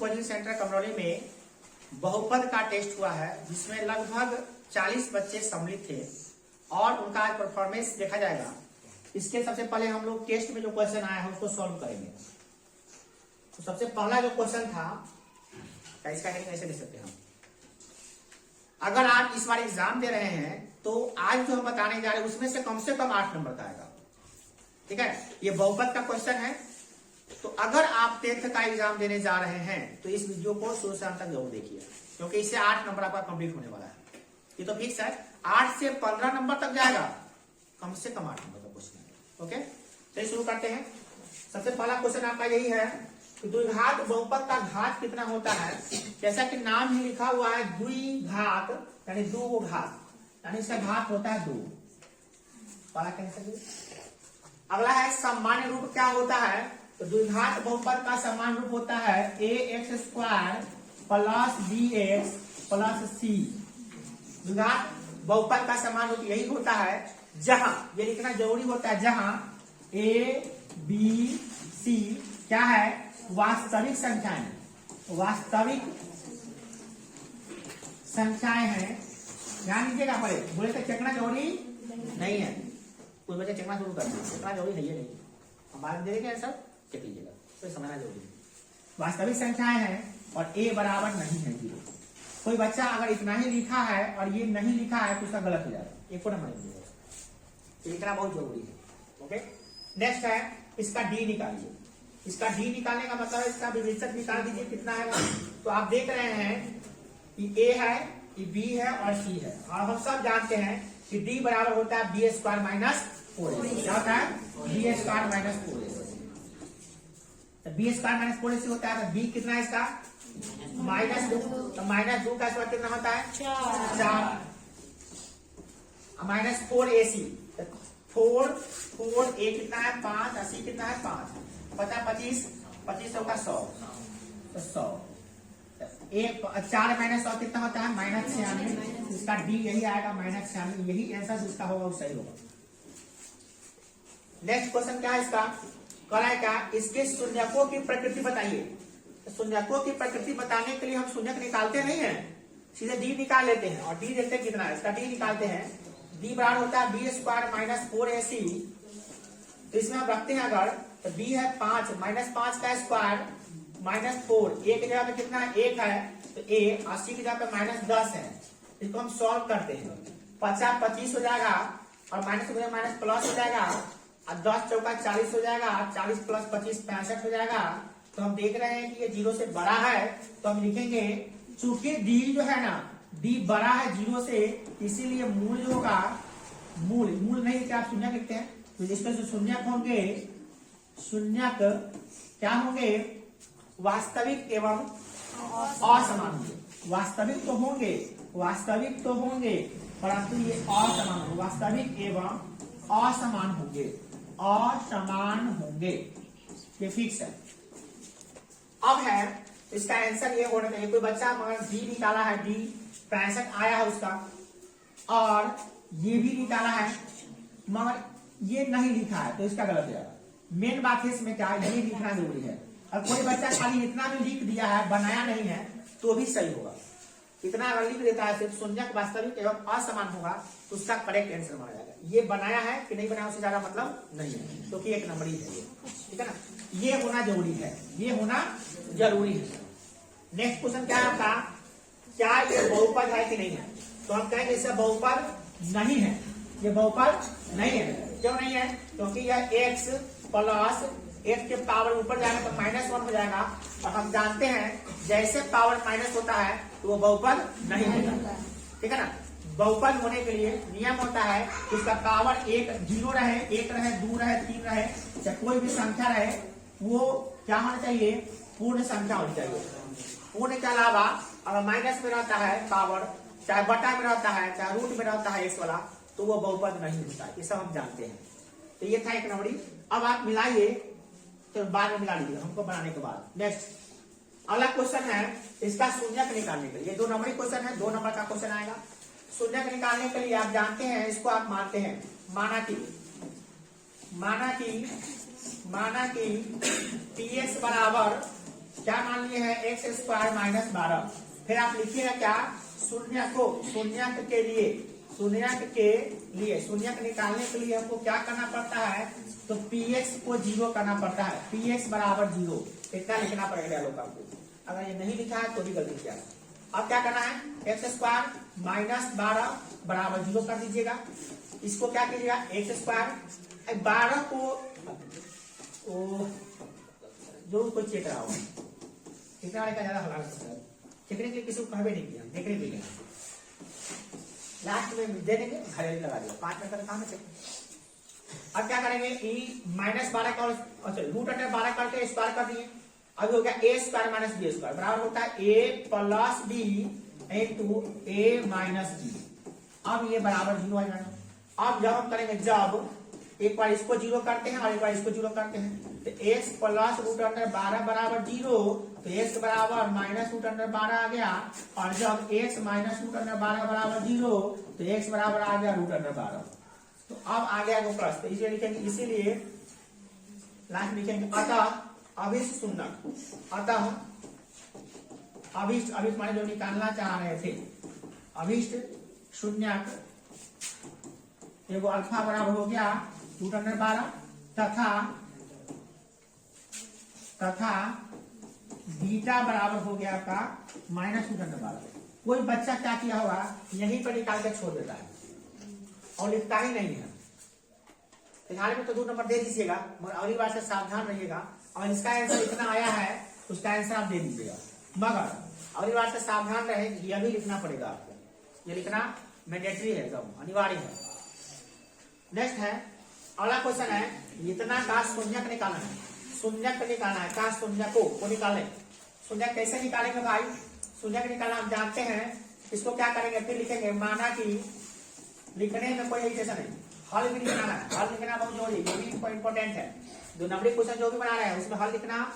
Coaching centre Kamrauli में बहुपद का टेस्ट हुआ है, जिसमें लगभग 40 बच्चे सम्मिलित थे और उनका आज परफॉर्मेंस देखा जाएगा। इसके सबसे पहले हम लोग टेस्ट में जो क्वेश्चन आया है उसको सॉल्व करेंगे। तो सबसे पहला जो क्वेश्चन था, इसका हेडिंग ऐसे दे सकते हैं हम, अगर आप इस बार एग्जाम दे रहे हैं तो आज जो हम बताने जा रहे हैं उसमें से कम 8 नंबर का आएगा। ठीक है, ये बहुपद का क्वेश्चन है। तो अगर आप 10th का एग्जाम देने जा रहे हैं तो इस वीडियो को शुरू से अंत तक जरूर देखिए, क्योंकि इससे 8 नंबर आपका कंप्लीट होने वाला है। ये तो फिक्स है, 8 से 15 नंबर तक जाएगा, कम से कम 8 नंबर का क्वेश्चन है। ओके, चलिए शुरू करते हैं। सबसे पहला क्वेश्चन आपका यही है कि द्विघात बहुपद का घात कितना होता है। जैसा कि नाम ही लिखा हुआ है द्विघात, यानी दो को घात, यानी इसका घात होता है 2। पहला कैंसिल। अगला है सामान्य रूप क्या होता है। तो द्विघात बहुपद का सामान्य रूप होता है ax² plus bx plus c। द्विघात बहुपद का सामान्य रूप यही होता है जहां, ये लिखना जरूरी होता है, जहां a b c क्या है, वास्तविक संख्याएं, वास्तविक संख्याएं हैं। ध्यान दीजिएगा, पढ़े बोले तो चेकना जरूरी नहीं है। कुछ बच्चे चेकना शुरू कर दिए, चेकना जरूरी नहीं है, नहीं हम बाद में देंगे आंसर, चेक लीजिएगा, तो समझना जरूरी है। वास्तविक संख्याएं हैं और a बराबर नहीं है 0। कोई बच्चा अगर इतना ही लिखा है और ये नहीं लिखा है तो उसका गलत हो जाएगा, एक को नंबर नहीं मिलेगा। तो लिखना बहुत जरूरी है। ओके, नेक्स्ट है इसका डी निकालिए। इसका डी निकालने का मतलब है इसका विभेदक निकाल दीजिए, कितना है। तो आप देख रहे हैं कि a है, कि b है और c है, और हम सब जानते हैं कि d बराबर होता है b² - 4ac। क्या होता है, b² - 4ac। तो b² - 4ac होता है, तो b कितना है इसका, -2। तो -2 का स्क्वायर कितना होता है, 4। -4ac, 4 a कितना है 5, और c कितना है 5, 50 25 25 का 100, तो 100। 4 - 100 कितना होता है, -96। इसका डी यही आएगा, -96। यही आंसर इसका होगा, वो सही होगा। नेक्स्ट क्वेश्चन क्या है इसका, करा क्या, इसके शून्यकों की प्रकृति बताइए। तो शून्यकों की प्रकृति बताने के लिए हम शून्यक निकालते नहीं है, सीधे डी निकाल लेते हैं और डी देखते हैं कितना है। इसका डी निकालते हैं, डी बराबर होता है b² - 4ac। तो इसमें हम रखते हैं अगर, तो b है 5, -5 का स्क्वायर -4, a की जगह पे कितना है 1 है, तो a, 80 की जगह पे -10 है। इसको हम सॉल्व करते हैं, 50 25 हो जाएगा और माइनस हो जाएगा, माइनस प्लस हो जाएगा, और 10 चौका 40 हो जाएगा, 40 प्लस 25 65 हो जाएगा। तो हम देख रहे हैं कि ये 0 से बड़ा है, तो हम लिखेंगे चूंकि d जो है ना, d बड़ा है 0 से, इसीलिए मूल जो होगा, मूल नहीं लिखते आप शून्यक लिखते हैं। तो जिसमें से शून्यक होंगे, शून्यक क्या होंगे, वास्तविक एवं असमान होंगे। वास्तविक तो होंगे परंतु ये असमान होंगे, वास्तविक एवं असमान होंगे, ये फिक्स है। अब है इसका आंसर ये होना चाहिए, कोई बच्चा मगर डी निकाला है, डी 65 आया है उसका, और ये भी निकाला है मगर ये नहीं लिखा है, तो इसका गलत हो जाएगा। मेन बात है इसमें क्या है, ये लिखना जरूरी है। और कोई बच्चा खाली इतना भी लिख दिया है, बनाया नहीं है, तो भी सही होगा। इतना अगर लिख देता है सिर्फ शून्यक वास्तविक एवं असमान होगा, तो उसका करेक्ट आंसर माना जाएगा। ये बनाया है कि नहीं बनाया उससे ज्यादा मतलब नहीं है, क्योंकि एक नंबर ही है ये, ठीक है ना। ये होना जरूरी है, ये होना जरूरी है। नेक्स्ट क्वेश्चन क्या है आपका, क्या ये बहुपद है कि नहीं है। तो हम कहेंगे इससे बहुपद नहीं है, ये बहुपद नहीं है। क्यों नहीं है, क्योंकि यह x प्लस x के पावर ऊपर जाएगा तो -1 हो जाएगा, और हम जानते हैं जैसे पावर माइनस होता है तो वो बहुपद नहीं होता, ठीक है ना। बहुपद होने के लिए नियम होता है कि उसका पावर 1 0 रहे, 1 रहे, 2 रहे, 3 रहे, चाहे कोई भी संख्या रहे, वो क्या होना चाहिए, पूर्ण संख्या होनी चाहिए। पूर्ण के अलावा अगर माइनस में रहता है पावर, चाहे बटा में रहता है, चाहे रूट में रहता है x वाला, तो वो बहुपद नहीं होता है, ये सब हम जानते हैं। तो ये था एक नंबरी। अब आप मिलाइए, तो बाद में मिला लीजिए हमको बनाने के बाद। नेक्स्ट अगला क्वेश्चन है इसका शून्यक निकालने के लिए, ये 2 नंबरी क्वेश्चन है, 2 नंबर का क्वेश्चन आएगा। शून्यक निकालने के लिए आप जानते हैं, इसको आप मानते हैं, माना कि px बराबर क्या मान लिए हैं एक्स स्क्वायर माइनस 12। फिर आप लिखिएगा क्या, शून्यक निकालने के लिए हमको क्या करना पड़ता है, तो px को 0 करना पड़ता है, px बराबर 0 इतना लिखना पड़ेगा लोग आपको। अगर ये नहीं लिखा है तो भी गलती किया। अब क्या करना है, एक्स स्क्वायर माइनस 12 बराबर 0 कर दीजिएगा। इसको क्या कीजिएगा, एक्स स्क्वायर 12 को जो कोई चेक रहा होगा, चेकने वाले का ज्यादा हल्ला सकता है, चेकने के लिए किसी को कहवे नहीं किया, देखने के लिए लास्ट में दे देंगे, घरेलू लगा दिया, 5 मिनट का काम है। अब क्या करेंगे, ई माइनस 12 का रूट अंडर 12 करके स्क्वायर कर दिए। अब हो गया ए स्क्वायर माइनस बी स्क्वायर बराबर होता है ए प्लस बी इंटू ए माइनस बी। अब ये बराबर 0 आ जाएगा। अब जब हम करेंगे, जब एक बार इसको 0 करते हैं और एक बार इसको 0 करते हैं, तो x प्लस रूट अंडर 12 बराबर 0, तो x बराबर माइनस रूट अंडर 12 आ गया। और जब x माइनस रूट अंडर 12 बराबर 0, तो x बराबर आ गया रूट अंडर 12। तो अब आ गया वो प्लस, तो इसे लिखेंगे, इसीलिए लास्ट लिखेंगे अतः अभिष्ट शून्यक। अतः अभिष्ट माने जो निकालना चाह रहे थे, अभिष्ट शून्यक एगो अल्फा बराबर हो गया रूट अंडर 12 तथा बीटा बराबर हो गया आपका माइनस रूट अंडर 12। कोई बच्चा क्या किया होगा, यहीं पर निकाल के छोड़ देता है और लिखता ही नहीं है। फिलहाल में तो 2 नंबर दे दीजिएगा, मगर अगली बार से सावधान रहिएगा। और इसका आंसर इतना आया है, उसका आंसर आप दे दीजिएगा, मगर अगली बार से सावधान रहे, यह भी लिखना पड़ेगा आपको, ये लिखना मैंडेटरी है, एकदम अनिवार्य है। नेक्स्ट है, अगला क्वेश्चन है, इतना का शून्यक निकालना है, शून्यक निकालना है, का शून्यकों को निकालें। शून्यक कैसे निकालेंगे भाई, शून्यक निकालना हम जानते हैं। इसको क्या करेंगे, फिर लिखेंगे, माना कि लिखने में कोई इरिटेशन नहीं, हल भी लिखना है, हल लिखना बहुत जरूरी है, ये भी इंपॉर्टेंट है। 2 नंबरी क्वेश्चन जो भी बना रहे हैं उसमें हल लिखना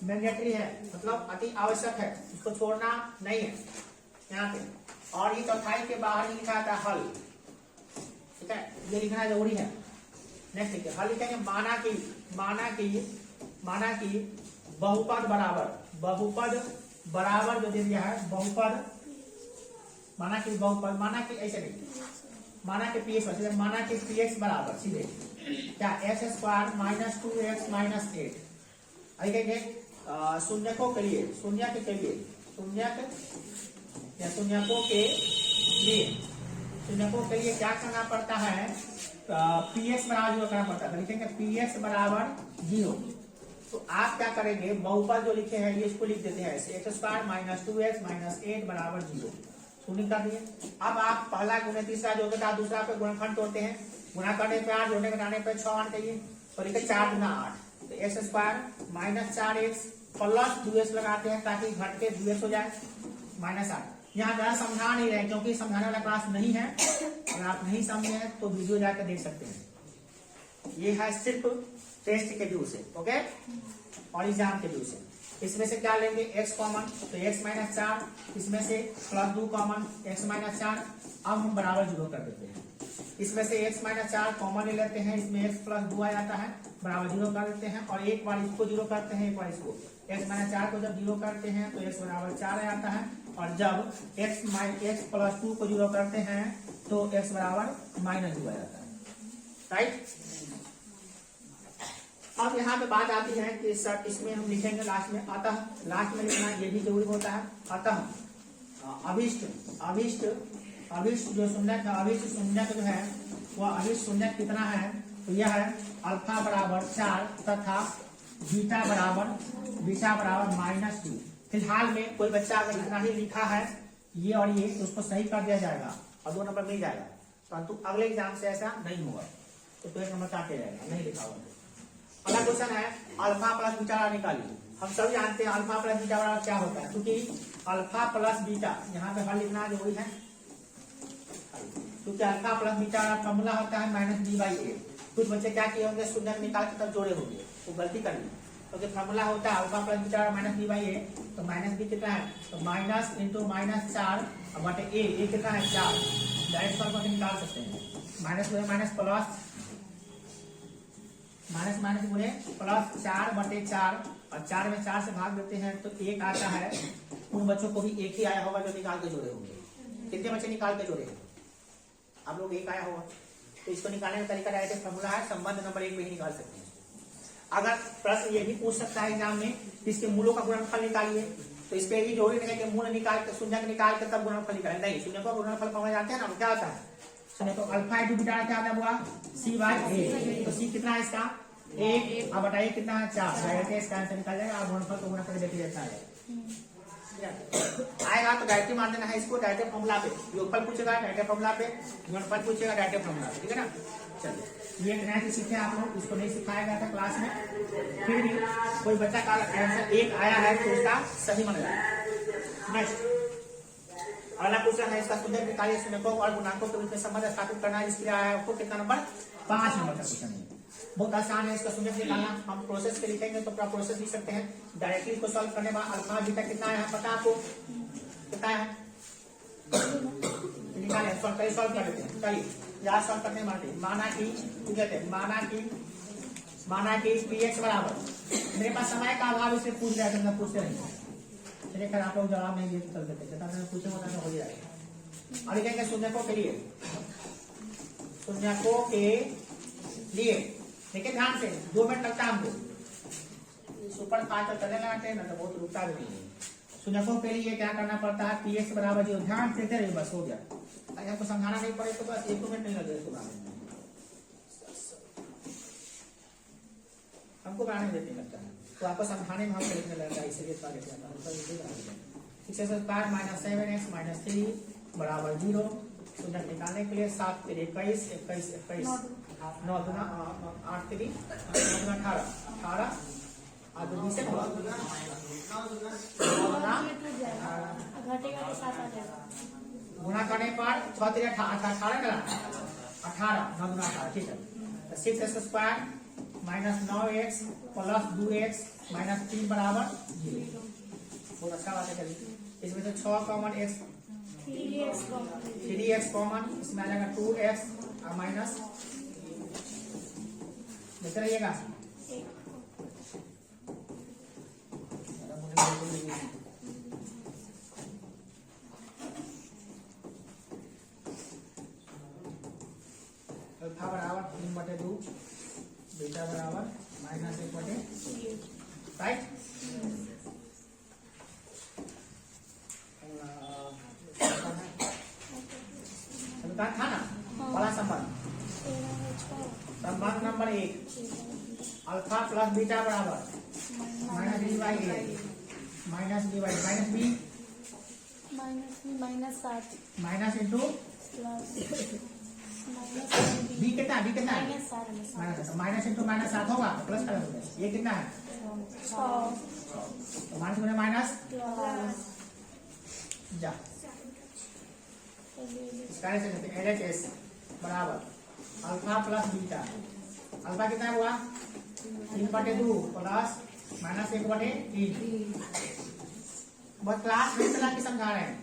मैंडेटरी है, मतलब अति आवश्यक है, इसको छोड़ना नहीं है यहाँ पे। और ये चौथाई के बाहर ही लिखा था हल, ठीक है, ये लिखना जरूरी है। नेक्स्ट लिखिए, हल लिखेंगे, माना कि बहुपद बराबर जो दे दिया है, बहुपद माना कि ऐसे नहीं, माना कि px बराबर सीधे क्या x square minus 2x minus 8। कहेंगे शून्यकों के लिए क्या करना पड़ता है, px बराबर 0 करना पड़ता है। लिखेंगे px बराबर 0। तो आप क्या करेंगे, बहुपद जो लिखे हैं ये इसको लिख देते हैं ऐसे, x square minus 2x minus 8 बराबर 0 शून्य कर दिए। अब आप पहला गुणे तीसरा जोड़ते हैं, दूसरा पे गुणनखंड तोड़ते हैं, गुणा करने पे 8, जोड़ने घटाने पे 6 आना चाहिए, तो लिखे 4 गुना 8, तो x square minus 4x plus 2x लगाते हैं ताकि घट के 2x हो जाए माइनस 8। यहाँ ज्यादा समझा नहीं रहे क्योंकि समझाने वाला क्लास नहीं है, अगर आप नहीं समझे हैं तो वीडियो जाकर देख सकते हैं। ये है सिर्फ टेस्ट के व्यू से, ओके, और एग्जाम के व्यू से। इसमें से क्या लेंगे, x कॉमन, तो x माइनस 4, इसमें से प्लस 2 कॉमन, x माइनस 4। अब हम बराबर 0 कर देते हैं, इसमें से x माइनस 4 कॉमन ले लेते हैं, इसमें x प्लस 2 आ जाता है, बराबर 0 कर देते हैं। और एक बार इसको 0 करते हैं, एक बार इसको, x माइनस 4 को जब 0 करते हैं तो x बराबर 4 आ जाता है, और जब x प्लस 2 को 0 करते हैं तो x बराबर माइनस 2 आ जाता है, राइट। अब यहाँ पे बात आती है कि सर इसमें हम लिखेंगे लास्ट में, अतः लास्ट में लिखना ये भी जरूरी होता है। अतः अभिष्ट जो शून्यक है, अभिष्ट शून्यक जो है वह अभिष्ट शून्यक कितना है, तो यह है अल्फा बराबर 4 तथा बीटा बराबर माइनस 2। फिलहाल में कोई बच्चा अगर इतना ही लिखा है ये और ये, तो उसको सही कर दिया जाएगा और 2 नंबर मिल जाएगा, परंतु अगले एग्जाम से ऐसा नहीं होगा, तो 1 नंबर काटे जाएगा, नहीं लिखा होगा। अगला क्वेश्चन है, अल्फा प्लस बीटा निकालिए। हम सब जानते हैं अल्फा प्लस बीटा बराबर क्या होता है, क्योंकि अल्फा प्लस बीटा यहाँ पे हल लिखना जरूरी है, क्योंकि अल्फा प्लस बीटा का फॉर्मूला होता है -b/a। कुछ बच्चे क्या किए होंगे, शून्य निकाल के तब जोड़े होंगे, वो गलती कर ली, क्योंकि फॉर्मूला होता है अल्फा प्लस बीटा -b/a, तो माइनस b कितना है, तो माइनस इंटू माइनस 4 बटे a कितना है 4, डायरेक्ट फॉर्मूला से निकाल सकते हैं। माइनस प्लस माइनस गुणे प्लस 4 बटे 4 और 4 में 4 से भाग देते हैं तो 1 आता है। उन बच्चों को भी 1 ही आया होगा जो निकाल के जोड़े होंगे। कितने बच्चे निकाल के जोड़े? आप लोग 1 आया होगा। तो इसको निकालने का तरीका डायरेक्ट फॉर्मूला है, संबंध नंबर 1 में ही निकाल सकते हैं। अगर प्रश्न ये भी पूछ सकता है एग्जाम में इसके मूलों का गुणनफल निकालिए, तो इस पे ही जरूरी नहीं है कि मूल निकाल के शून्य निकाल के तब गुणनफल निकालें। नहीं, शून्य का गुणनफल फॉर्मूला जानते हैं ना, क्या होता है? शून्य को अल्फा इंटू बीटा क्या आता है? C/A। तो C कितना है इसका? 1। अब बताइए कितना है? 4। डायरेक्ट इसका आंसर निकाल जाएगा। आप गुणनफल को गुणा करके देखिए रहता है आएगा तो डायरेक्ट मान देना है इसको डायरेक्ट फॉर्मूला पे। योगफल पूछेगा डायरेक्ट फॉर्मूला पे, गुणनफल पूछेगा डायरेक्ट फॉर्मूला पे, ठीक है ना। चलिए ये नया चीज सीखे आप लोग, इसको नहीं सिखाया गया था क्लास में। फिर भी कोई बच्चा का आंसर 1 आया है तो उसका सही माना जाएगा। नेक्स्ट अगला क्वेश्चन है इसका शून्य निकालिए, शून्य को और गुणांकों के बीच में संबंध स्थापित करना है। इसके आया आपको कितना नंबर? 5 नंबर का क्वेश्चन है। बहुत आसान है इसका शून्य निकालना। हम प्रोसेस पे लिखेंगे तो पूरा प्रोसेस लिख सकते हैं। डायरेक्टली इसको सॉल्व करने बाद अल्फा बीटा कितना है पता आपको? कितना है? निकालें, सॉल्व कर लेते हैं। चलिए यहाँ सॉल्व करने मानते माना कि px बराबर, मेरे पास समय का अभाव इसलिए पूछ रहा था, पूछते नहीं। चलिए खैर आप लोग जवाब नहीं दिए तो चल देते, पूछे होता तो हो जाएगा। और लिखेंगे शून्य को के लिए, देखिए ध्यान से 2 मिनट लगता है हमको। सुपर फास्ट चलने लगाते हैं ना तो बहुत रुकता भी नहीं है। शून्यकों के लिए क्या करना पड़ता है? px बराबर 0। ध्यान से दे, बस हो गया। अगर आपको समझाना नहीं पड़े तो बस 1 मिनट नहीं लगेगा इसको बनाने में। हमको बनाने देते लगता है तो आपको समझाने में हमको लिखने लगता है, इसलिए इसका लिख जाता है। 6² माइनस 7x माइनस 3 बराबर 0। शून्य निकालने के लिए 7 3 21 21 21 9 दूना 8 3 18 18 और 2 से गुणा करने पर 6 3 18 9 दूना 18, ठीक है। 6x² minus 9x plus 2x minus 3 बराबर 0। बहुत अच्छा बात है। चलिए इसमें से 6 कॉमन x 3x कॉमन, इसमें आ जाएगा 2x और माइनस देखते रहिएगा। अल्फा बराबर 3/2, बीटा बराबर माइनस 1/3, राइट। था ना बड़ा संबंध नंबर 1, अल्फा प्लस बीटा बराबर minus b by a minus b by minus b minus into b कितना है? माइनस इंटू माइनस 7 होगा, प्लस कर दोगे। ये कितना है? 6। तो माइनस में माइनस जा इसका LHS बराबर अल्फा प्लस बीटा। अल्फा कितना हुआ? 3/2 प्लस माइनस 1/3। बस क्लास में चला के समझा रहे हैं।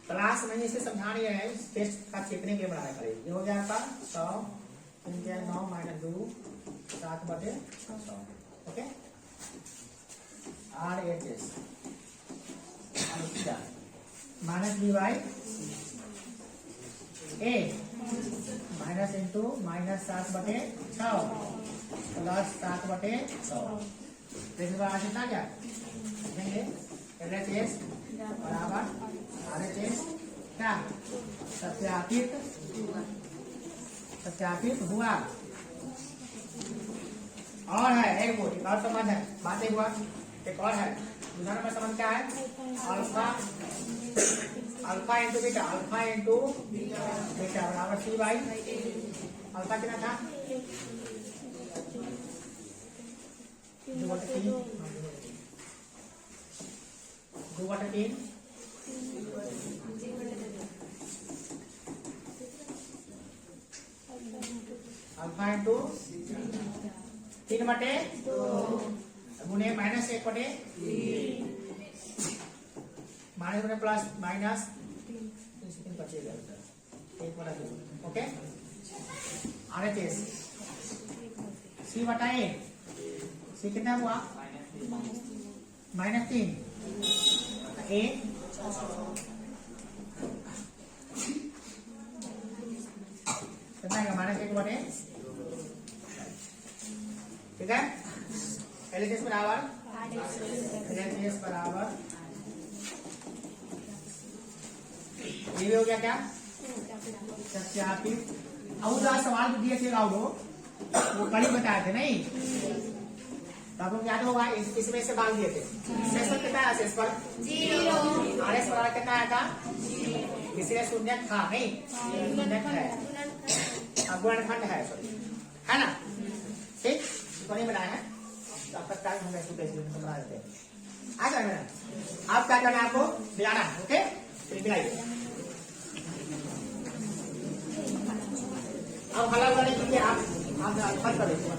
क्लास में इसे समझा नहीं रहे, टेस्ट का चेकने के लिए बनाया करें। ये हो गया आपका 100 3 9 minus 2 7/100, okay. RHS minus b by a minus into minus 7/6 plus 7/100। कितना क्या देखेंगे? LHS बराबर RHS क्या सत्यापित हुआ। और है एक और समझ है, बातें हुआ एक और है। दूसरा नंबर समझ क्या है? अल्फा इंटू बीटा बराबर c बाई अल्फा कितना था? 2/3 अल्फा इंटू 3/2 गुणे माइनस 1/3 माइनस प्लस माइनस बचेगा एक बटा 2, ओके। RHS C बटा A, C कितना हुआ -3, A कितना है -1 बटे, ठीक है। LHS बराबर LHS बराबर ये भी हो गया क्या सत्यापित। अब जो सवाल दिए थे राहुल वो कल ही बताए थे नहीं, तो आपको याद होगा इसमें से बांध दिए थे। शेष पर कितना है, शेष पर 0, RS बराबर कितना आया था, इसलिए शून्य था नहीं, शून्य है, गुणनखंड है, सॉरी है ना, ठीक। तो नहीं बनाया है तो आपका टाइम होगा, इसको बना देते हैं। आ जाएगा आप क्या करना है, आपको मिलाना है, ओके। फिर मिलाइए। अब हला वाले के लिए आप फल कर दीजिए।